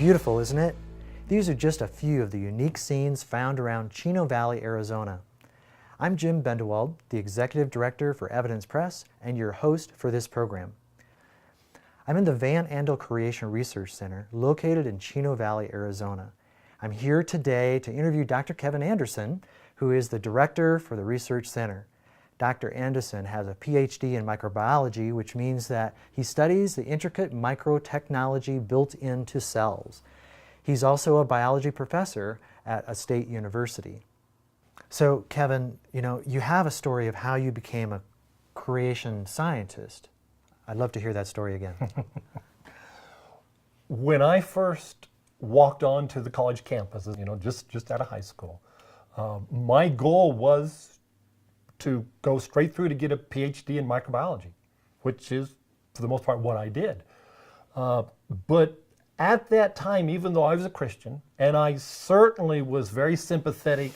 Beautiful, isn't it? These are just a few of the unique scenes found around Chino Valley, Arizona. I'm Jim Bendewald, the Executive Director for Evidence Press and your host for this program. I'm in the Andel Creation Research Center located in Chino Valley, Arizona. I'm here today to interview Dr. Kevin Anderson, who is the Director for the Research Center. Dr. Anderson has a PhD in microbiology, which means that he studies the intricate microtechnology built into cells. He's also a biology professor at a state university. So, Kevin, you have a story of how you became a creation scientist. I'd love to hear that story again. When I first walked onto the college campus, just out of high school, my goal was to go straight through to get a PhD in microbiology, which is, for the most part, what I did. But at that time, even though I was a Christian, and I certainly was very sympathetic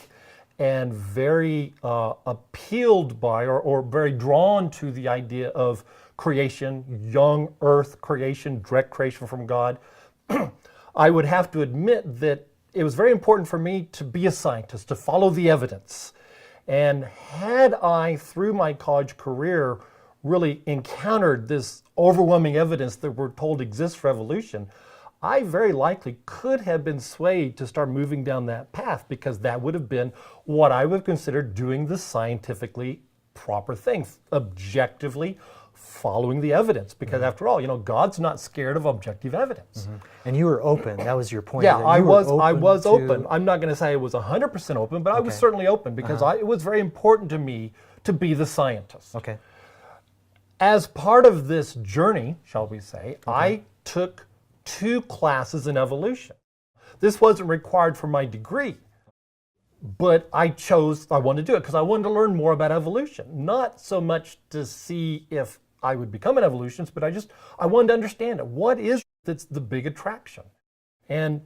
and very appealed by or very drawn to the idea of creation, young earth creation, direct creation from God, I would have to admit that it was very important for me to be a scientist, to follow the evidence. And had I, through my college career, really encountered this overwhelming evidence that we're told exists for evolution, I very likely could have been swayed to start moving down that path, because that would have been what I would consider doing the scientifically proper thing, objectively following the evidence. Because after all, God's not scared of objective evidence. And you were open. That was your point. Yeah, I was open. I'm not going to say I was 100% open, but I was certainly open, because it was very important to me to be the scientist. Okay. As part of this journey, shall we say, I took 2 classes in evolution. This wasn't required for my degree, but I wanted to do it because I wanted to learn more about evolution. Not so much to see if I would become an evolutionist, but I wanted to understand it. What is that's the big attraction? And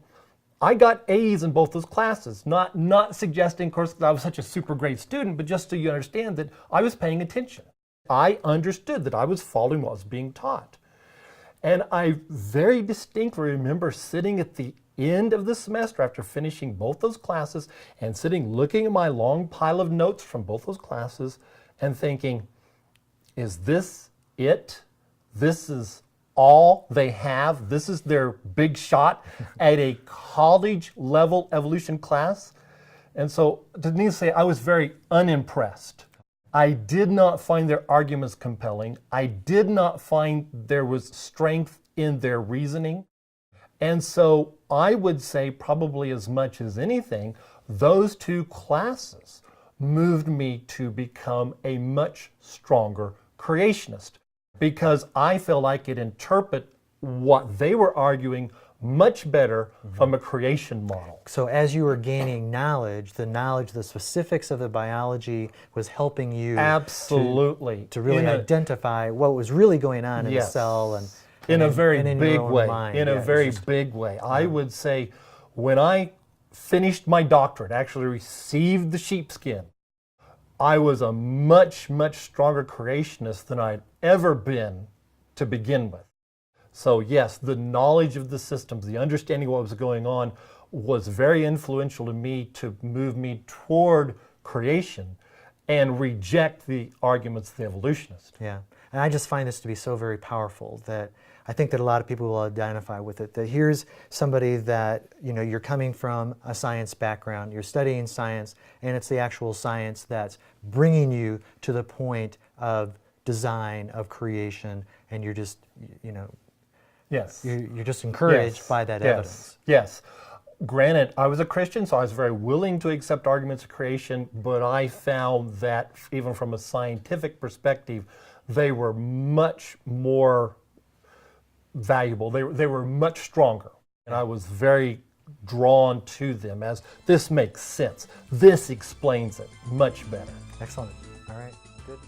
I got A's in both those classes, not suggesting, of course, that I was such a super great student, but just so you understand that I was paying attention. I understood that I was following what was being taught. And I very distinctly remember sitting at the end of the semester after finishing both those classes and sitting looking at my long pile of notes from both those classes and thinking, is this it? This is all they have? This is their big shot at a college level evolution class? And so, to me, say I was very unimpressed. I did not find their arguments compelling. I did not find there was strength in their reasoning. And so I would say, probably as much as anything, those 2 classes moved me to become a much stronger creationist, because I felt I could interpret what they were arguing much better from a creation model. So as you were gaining knowledge, the specifics of the biology was helping you absolutely to really identify what was really going on in the cell and in a very big way. Mind. In a very big way. I would say when I finished my doctorate, actually received the sheepskin, I was a much, much stronger creationist than I'd ever been to begin with. So yes, the knowledge of the systems, the understanding of what was going on was very influential to me to move me toward creation and reject the arguments of the evolutionist. Yeah, and I just find this to be so very powerful that I think that a lot of people will identify with it. That here's somebody that, you're coming from a science background, you're studying science, and it's the actual science that's bringing you to the point of design, of creation, and you're just, Yes. You're just encouraged by that evidence. Yes. Granted, I was a Christian, so I was very willing to accept arguments of creation, but I found that even from a scientific perspective, they were much more valuable. They were much stronger. And I was very drawn to them as this makes sense. This explains it much better. Excellent. All right. Good.